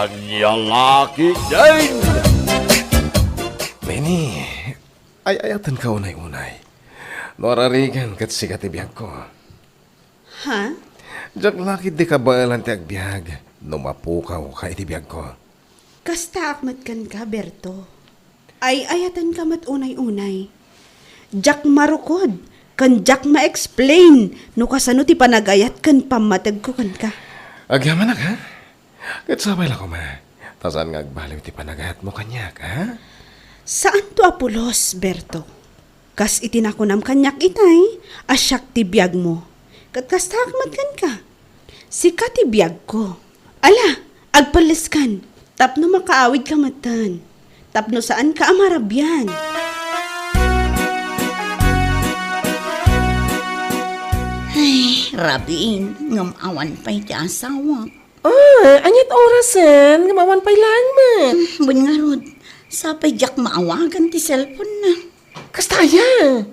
Anya laki din! Benny, ay-ayatan ka unay-unay. Norarigan kat sikat ibiyag ko. Ha? Jak laki di ka baalan ti agbyag. Numapukaw ka itibiyag ko. Kasta akmat kan ka, Berto. Ay ayatan ka mat unay-unay. Jak marukod, kan jak ma-explain, no kasano ti panagayat kan pamatag ko kan ka. Agyaman na ka? Kat sabay lang ko ma. Tasan nga agbaliw ti panagayat mo kanyak, ha? Saan to apulos, Berto? Kas itinakunam kanyak itay, asyak ti biyag mo. Kat kasta akmat kan ka. Sika ti biyag ko. Ala, agpalis kan. Tapno makaawid ka matan. Tapno saan ka amarabyan. Ay, Rabin, ngamawan pa'y ti asawa. Anyat orasan, ngamawan pa'y langman. Bun nga rod, sapay jak maawagan ti cellphone na. Kastaya,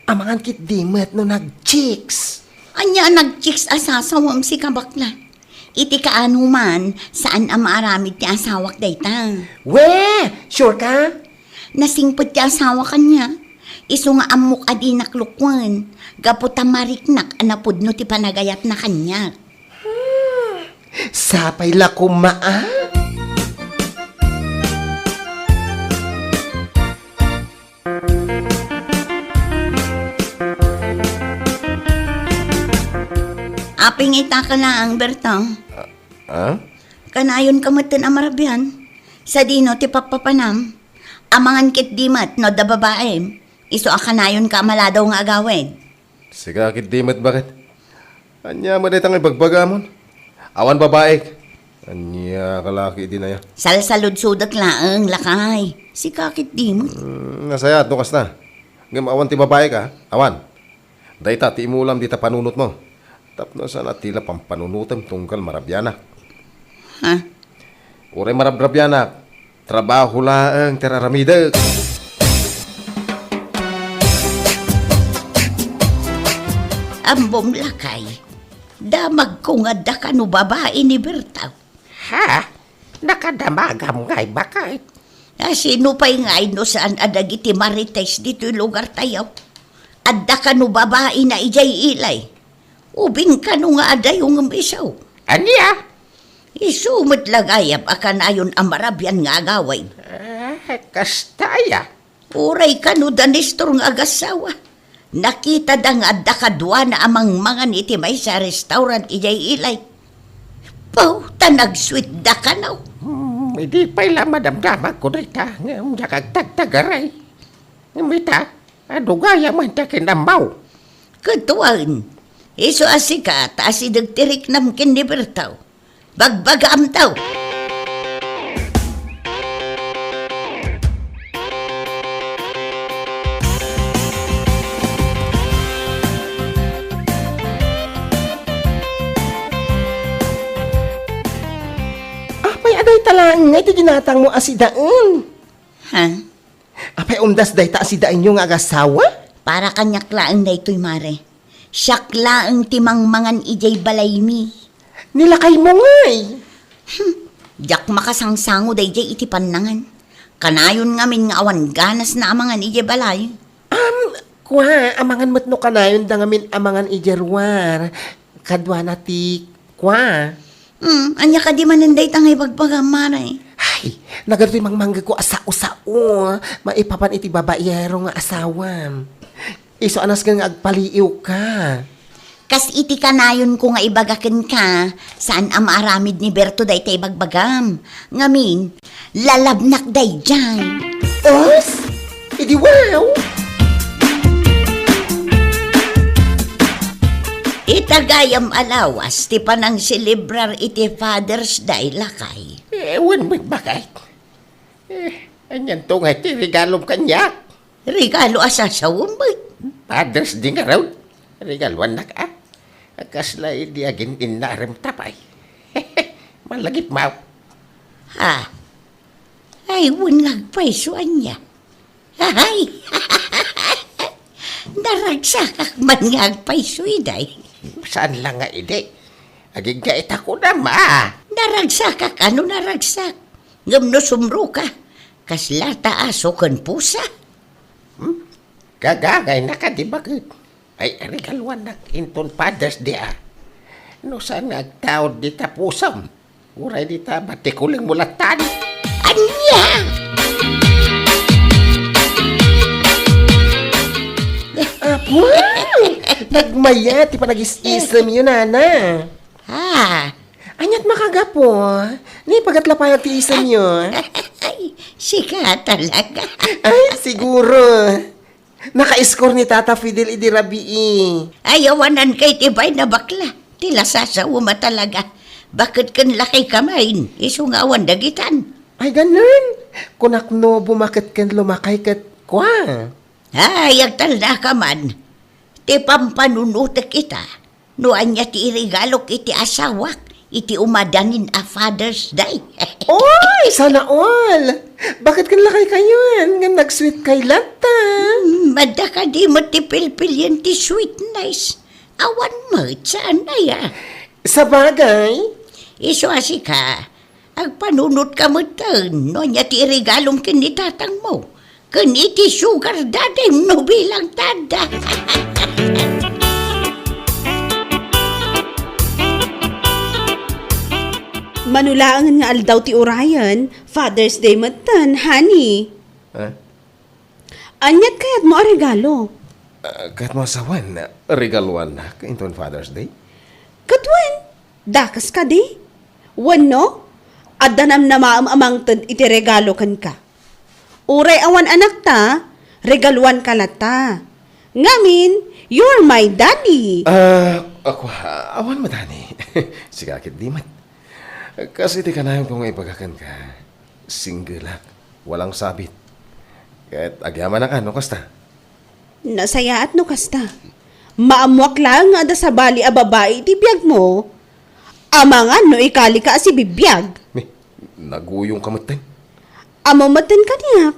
amangan kit dimet no nag-chicks. Anya nag-chicks asasawam si kabakla. Iti kaano man, saan ang maaramid ti asawak dayta. We, sure ka? Nasingpot ti asawa kanya. Iso nga amok adi naklukwan. Gaputa mariknak anapudno ti panagayat na kanya. Sapay la kumaa. Aping ita ka lang, Berto. Ha? Kanayon kamatan amarabyan. Sa dino ti papapanam. Amangan kit dimat no da babae. Iso akanayon ka maladaw nga agawin. Siga kit dimet bakit? Anya mo detang ibagbagamon. Awan babae. Anya kalaki din na ya. Salsalud-sudat laang lakay. Si kakit dimot. Nasaya, nukas na. Ngam awan ti babae ka, awan. Dayta, ti imulam di ta panunot mo. Tapno sana tila pampanunutam tungkal marabyanak. Ha? Ure marabrabyanak. Trabaho laang teraramidag. Ambom lakay. Damag ko nga da ka no babae ni Bertaw. Ha? Nakadamagam ngay bakit? Sino pa'y ngay no saan adag iti marites dito yung lugar tayo? Adda ka no babae na ijay ilay. Ubing ka no nga ada yung isaw. Anya? Isumot lagayap akan ayon amarabyan nga agaway. Kastaya. Uray ka no danistor nga agasawa. Nakita da nga adda kadwa na amang mangan iti may sa restaurant ijay ilay. Pau, tanag-sweet da ka na. Hindi pa'y lang madamdamag ko na ita. Ngam yakagtagtagaray. Ngam ita, adugaya man ta kinambaw. Katuan, iso asika taas idagtirik namkin ni Bertaw. Bagbaga amtaw. Apay aday talang ngay ti ginatang mo asidaan. Ha? Apay umdas day ta asidain yung agasawa? Para kanyak laang na ito'y mare. Siyak laang timang mangan ijay balay mi. Nilakay mo ngay. Jak makasangsango day jay iti panangan. Kanayon ngamin nga awan ganas na amangan ijay balay. Kwa, amangan mo't no kanayon da ngamin amangan ijerwar. Kadwa na ti, kwa. Anya ka di mananday tangay bagbaga mare. Ay, nagato'y mangmangga ko asao-sao. Maipapan iti babaero nga asawam. Iso anas ka nga agpaliiw ka. Kas iti kanayon ko nga ibagakin ka, saan ang maaramid ni Berto day tay bagbagam. Ngamin, lalabnak day dyan. Os? Idi wow! Itagayam alawas, ti panang celebrar iti Father's Day lakay. Ewan mo't bakit? Anyan to nga iti regalom kanya. Regalo asasawam ba? Fathers di nga raw. Regaluan na ka. Kasla hindi agin inarem tapay. Malagip mau. Ha? Ay, wunag paisuan niya. Ay! Naragsakak man nga agpaisuy day. Saan lang nga ide? Aging ka itako na ma. Naragsak ka, ano naragsak? Ngam no sumro ka. Kaslata aso kan pusa. Gagagay na ka, di bakit? Ay, regaluan na inton padas di No saan nagtaod di ta pusam? Uray di ta batikuling mulatan. Anya! Apo! Nagmaya, ti pa nag-isisam yun, Nana. Ha? Anyat makagapo. Ni pagatlapayag ti isam yun. Ay, sika talaga. Ay, siguro. Naka-score ni Tata Fidel Idirabii. Ayawanan kay tibay na bakla. Tila sasawa talaga. Bakit kan laki kamain? Isungawan dagitan. Ay, ganun. Kunakno bumakit kan lumakay kat kwa. Ay, agtal na ka man. Ti pampanunutek kita. Noan niya ti irigalok iti asawak. Iti umadanin a Father's Day. Oy, sana all. Bakit kan lakay kayo? Nga nag-sweet kay lata. Mada ka di mo ti pilpil yan ti sweetness. Awan mo, saan na ya? Sa bagay, Iso asi ka. Agpanunot ka mo tan. No niya ti irigalong kinitatang mo. Kaniti sugar daddy no bilang tada. Manulaangan nga aldaw ti Orion, Father's Day matan, honey. Ha? Anyat kayat mo a regalo. Kahit mo asawan na regaluan na kainton Father's Day. Katwen, dakas ka di. Wano, adanam na maamamang tad iti regalo kan ka. Uray awan anak ta, regaluan ka lata. Ngamin, you're my daddy. Ako, awan madani. Sigakit di mat. Kasi di ka na yung kung ipagakan ka. Single lang. Walang sabit. Kahit agyaman na ka, no kasta? Nasaya at no kasta. Maamwak lang nga da sa bali a babae iti biyag mo. Amangan no ikali ka si bibiyag. Naguyong kamutin. Amamaten ka niya.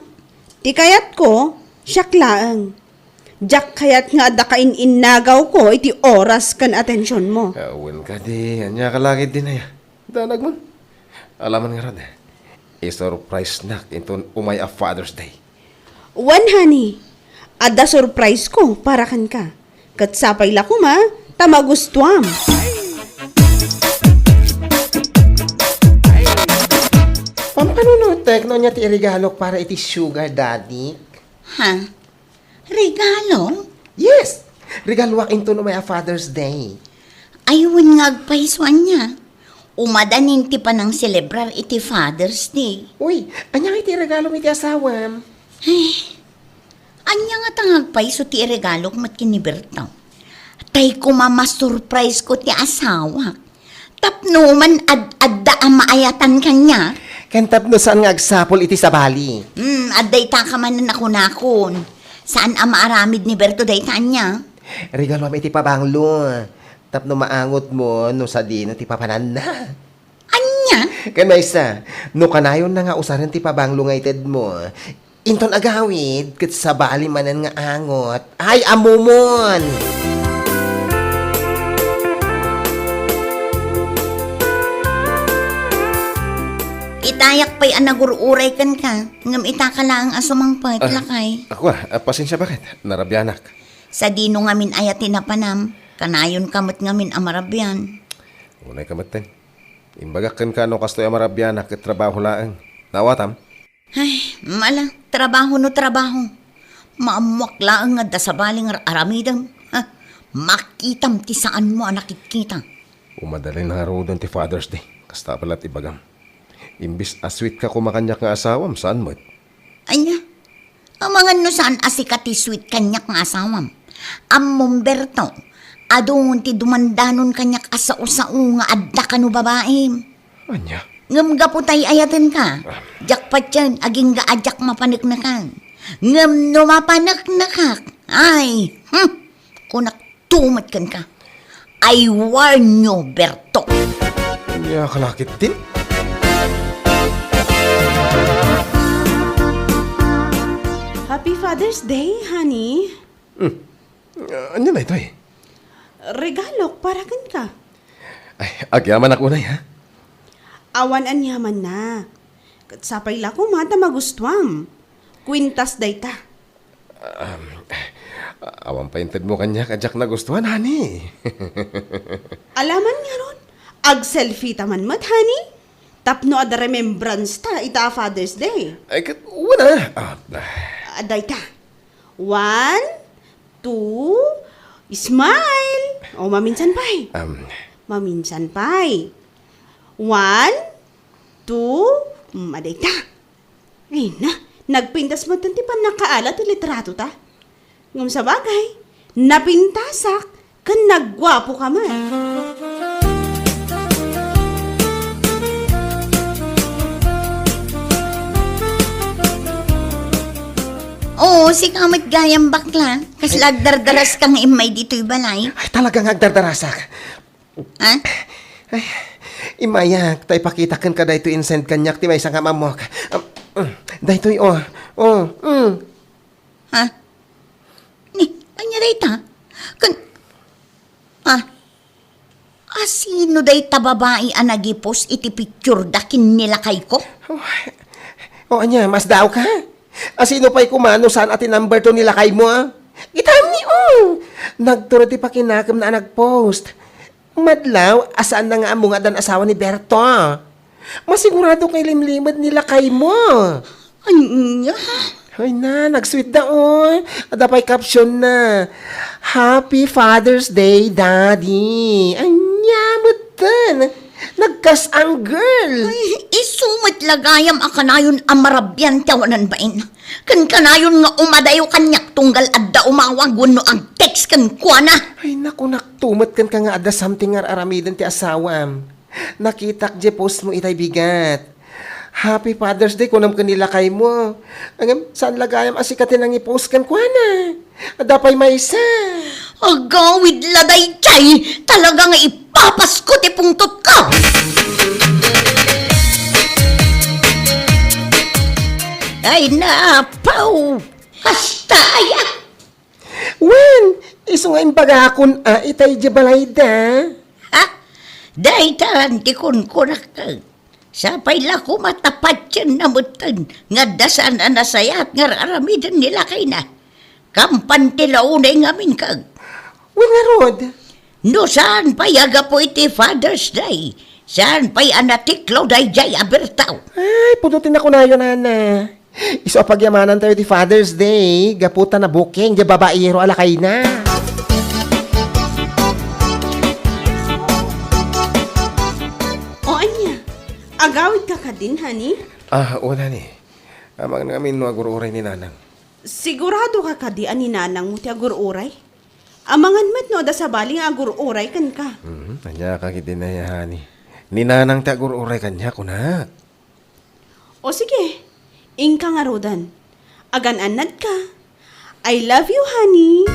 Ti kayat ko, siyak laang. Jak kayat nga da kain-innagaw ko iti oras kan atensyon mo. Kawan ka di. Anya ka lagi din na ya. Danag man. Alaman nga rad. I-surprise na inton umay a Father's Day. One honey, ada surprise ko para kan ka. Katsapay la kuma, tamagustuam. pampanunutek no niya ti irigalok para iti sugar daddy. Ha? Regalo? Yes, regaluak into no may a Father's Day. Ayun nga agpaiswan niya. Umadanin ti pa nang celebrar iti Father's Day. Uy, anya iti regalo mi ti asawam. Anya nga tangagpaiso ti regalo mat kinibertaw. Tay ko mama-surprise ko ti asawa. Tapno man adda ang maayatan kanya. Kantap no saan nga agsapol iti sabali. Adday ta ka man na nakunakon. Saan ang maaramid ni Berto day tanya? Regalo mi iti pabanglo. Tapno maangot mo no sa dino ti papanan na. Anya? Kanaysa, no kanayon na nga usaran ti pabanglo nga ited mo. Inton agawid, kat sa bali manan nga angot. Ay, amumon! Itayak pa'y anagururay kan ka. Ngam itakala ang asumang lakay. Ako pasensya bakit? Narabyanak. Sa dino ngamin ayatin na panam. Kanayon kamot ngamin amarabyan. Unay kamutin. Imbagakan ka no kastoy amarabyanak at trabaho laang. Nawatam. Ay, mala, trabaho no trabaho. Maamuak laang nga da sa baling aramidam. Ha? Makitam ti saan mo nakikita. Umadalin na araw doon ti Father's Day. Kasta pala ti bagam. Imbis asweet ka kumakanyak nga asawam, saan mo? Anya, amangan no saan asikati sweet kanyak nga asawam. Amomberto, adun ti dumandanon kanyak asao-sao nga adda ka no babae. Anya? Ngam gaputay ayatin ka. Jak pa dyan, aging gaadyak mapanik na ka. Ngam no mapanak na ka. Ay, kunak tumat kan ka. I warn you, Berto. Anya kalakit din? Happy Father's Day, honey. Anya na ito eh. Regalo para kan ka. Ay, agyaman ako na ha. Awan anyaman na. Kat sapay la ko mata magustuam. Kwintas day ta. Awan pa inted mo kanya kajak na gustuhan, honey. Alaman nga ron, ag-selfie taman mat, honey. Tapno ada remembrance ta ita Father's Day. Ay, wala. Aday ta. 1, 2, smile. O, maminsan pa'y. Maminsan pa'y. 1, 2, aday ta. Ay na, nagpintas mo tanti pa nakaalat yung litrato ta. Ngam sa bagay, napintasak kan nagwapo ka man. Oo, si kamit gayang bakla. Kas lagdardaras kang imay dito'y balay. Ay, talagang agdardarasak. Ha? Ay, imayak, tay pakitakan ka dahito insend kanyak, ti may isang amamok. Dahito'y, Ha? Ni, kanya dayta? Sino dayta babae ang nagipos iti picture dakin nilakay ko? anya, mas daw ka? Sino pa'y kumano saan atin number to nila kay mo, ah? Itam ni, Nagturo ti pakinakam na nagpost. Madlaw, asaan na nga amo nga dan asawa ni Berto. Masigurado kay limlimad nila kay mo. Anya? Ay na, nag-sweet na, Adapay caption na. Happy Father's Day, Daddy. Anya, mutan. Nagkas ang girl. Ay, isumat lagayam akanayon amarabyan tawanan bain. Kan kanayon nga umadayo kanyak tunggal adda umawag no ang text kan kuana. Ay, naku, naktumat kan ka nga ada something nga aramidan ti asawam. Nakitak je post mo itay bigat. Happy Father's Day kunam kanila kay mo. Angam, saan lagayam asikatin ang i-post kan kuana. Adapay may isa. Agawid laday chay, talaga nga ipapasko ti pungtot ka. Ay napaw, kastaya. Wen, iso nga impagakon itay je balayda. Ha? Daytan ti kun ka. Sapay la ko matapat yan namutan, nga dasan na nasayat nga aramidan nila kay na. Kampan ti launay ngamin kag. Wen nga rod. No saan pa yaga po iti Father's Day? Saan pa anatiklaw day jay abertaw? Ay, pudutin ako na yun, Nana. Iso pagyamanan tayo ti Father's Day. Gaputa na booking, di babaero alakay na. O, anya, agawid ka ka din, honey? Wala ni. Amang namin no agururay ni Nanang. Sigurado ka ka di ani nanang mo ti agururay? Amangan mat no da sa baling agururay kan ka. Kanya ka kitinayahani. Ni Nanang ti agururay kanya ko na. O sige, ingka nga rodan. Agan-anad ka. I love you, honey.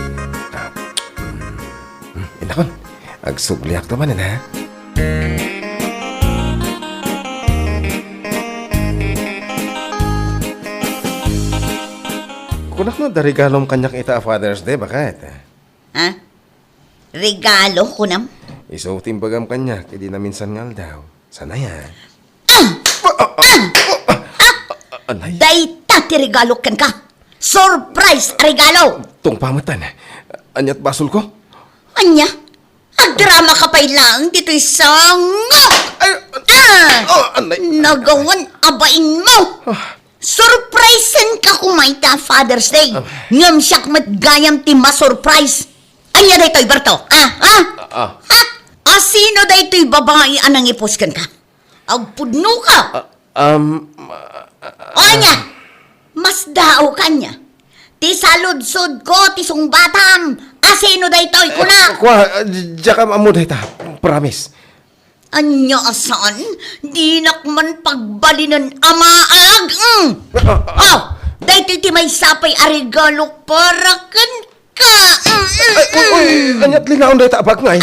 Inakon, agsubliak to man na. Kunak no, da regalom kanyak ita Father's Day, bakit? Ha? Regalo ko nam? Iso timbagam kanyak, hindi na minsan ngal daw. Sana yan. Anay, Dayta ti regalo kan ka. Surprise regalo. tong pamatan. Anyat basol ko? Anya? Agdrama ka pa lang dito isang... Ay, anay. Nagawan abain mo. Surprisein ka kumaita Father's Day. Ngam siyak matgayam ti ma-surprise. Anya daytoy Berto? Sino daytoy babae anang ipuskan ka? Agpudno ka. O anya? Mas dao kanya. Ti saludsod ko ti sungbatam. Sino daytoy kuna? Kwa, jakam amuday ta. Promise. Anya asan? Di nakman pagbalinan amaag. Dahil ti may sapay arigalo para kan ka. Uy, anyat linaon day ta abag ngay.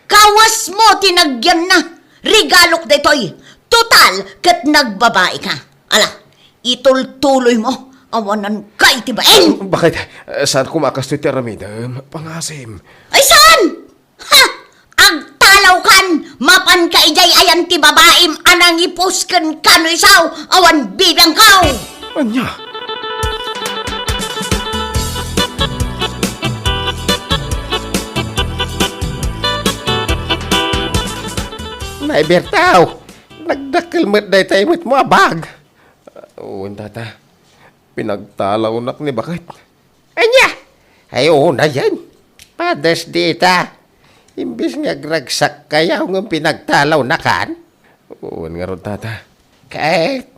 Kawas mo tinagyan na. Regalok detoy. Total, kat nagbabae ka. Ala, itultuloy mo. Awanan ka itibain. Bakit? Saan kumakas to ti Aramida? Pangasim. Ay saan? Ha? Agtalaw kan, mapan ka ijay ayan ti babaim anang ipusken kano isaw, awan bidang kau. Anya? Nay Bertaw, nagdakil mo't day tayo mo't mo abag. Oo, tata. Pinagtalaunak ni bakit? Anya, ay oo na yan. Padas di ta. Imbis nga gragsak kaya ng pinagtalaw na kan. Oo nga ron, tata. Kahit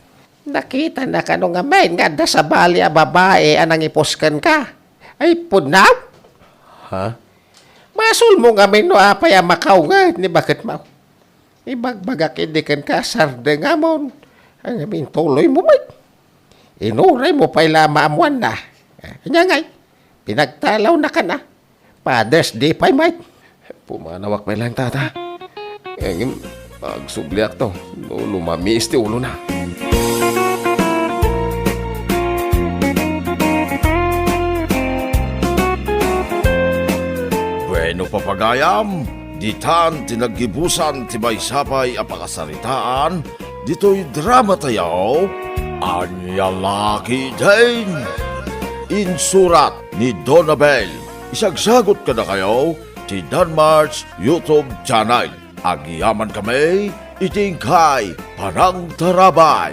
nakita na ka nung amain nga da sa bali a babae anang iposkan ka. Ay punaw. Ha? Masul mo nga may no apay a makaw nga ni bakit mau. Ibagbagak indikan ka sarde nga mon. Ang amin tuloy mo may. Inuray mo pa'y lamaamuan na. Kanya ngay, pinagtalaw na ka na. Padas di pa'y may. Pumanawak pa lang, tata. Ngayon, pagsubliak to. No, lumamis ti ulo na. Bueno papagayam, ditan tinagibusan ti maysapay a pakasaritaan, dito'y drama tayo, Anya Laki Jane. Insurat ni Donabel. Isagsagot ka na kayo ti Danmar's YouTube channel. Agyaman kami, itingkay, parang tarabay.